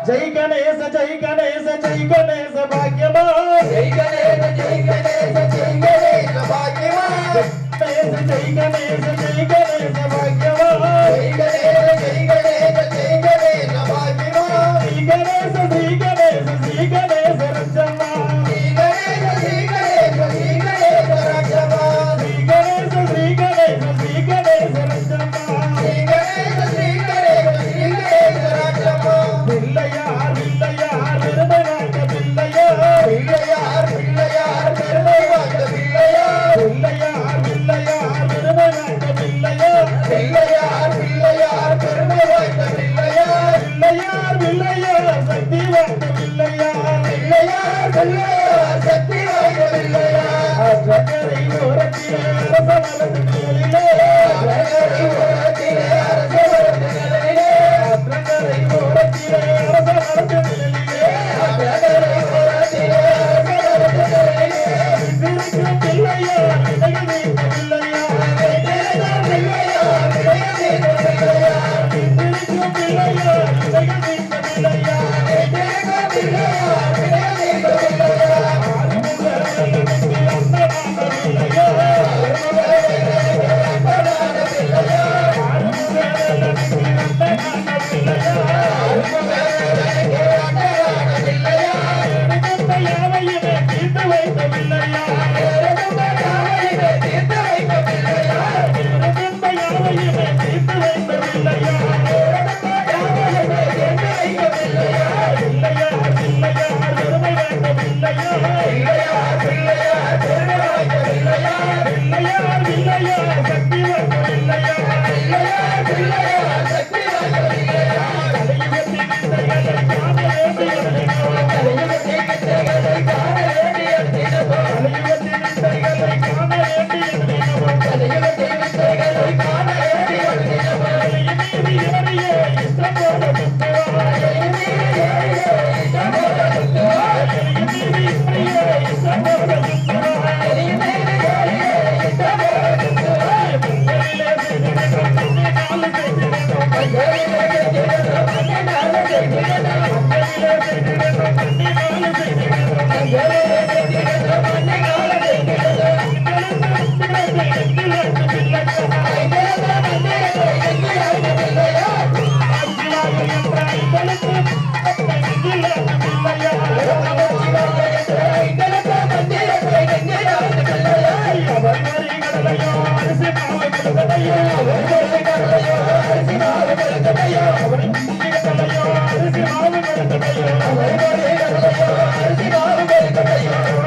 జై గణేశ జై గణేశ జై గణేశ భాగ్యమా జై గణేశ జై గణేశ జై గణేశ భాగ్యమా జై గణేశ జై గణేశ భాగ్యమా జై గణేశ జై గణేశ జై గణేశ భాగ్యమా శ్రీ గణేశ శ్రీ గణేశ శ్రీ గణేశ రక్షమా శ్రీ గణేశ శ్రీ గణేశ శ్రీ గణేశ రక్షమా శ్రీ గణేశ శ్రీ గణేశ శ్రీ గణేశ రక్షమా శ్రీ గణేశ శ్రీ గణేశ శ్రీ గణేశ రక్షమా பிள்ளையார் பிள்ளையார் பெருமை வாய்ந்த பிள்ளையார் பிள்ளையார் பிள்ளையார் பெருமை வாய்ந்த பிள்ளையார் பிள்ளையார் பிள்ளையார் பெருமை வாய்ந்த பிள்ளையார் பிள்ளையார் பிள்ளையார் பெருமை வாய்ந்த பிள்ளையார் பிள்ளையார் பிள்ளையார் சக்தி வாய்ந்த பிள்ளையார் பிள்ளையார் பிள்ளையார் சக்தி வாய்ந்த பிள்ளையார் அற்றங்கரை ஓரத்திலே அரச வலது நிழலிலே அழகரை ஓரத்திலே அரச வலது நிழலிலே அற்றங்கரை ஓரத்திலே அரச வலது நிழலிலே அழகரை ஓரத்திலே அரச வலது நிழலிலே விட்டிருக்கும் பிள்ளையார் விடகு வைத்த பிள்ளையார் பிள்ளையார் பிள்ளையார் பிள்ளையார் பிள்ளையார் விட்டிருக்கும் பிள்ளையார் விடகு வைத்த பிள்ளையார் பிள்ளையார் பிள்ளையார் பிள்ளையார் Thank you.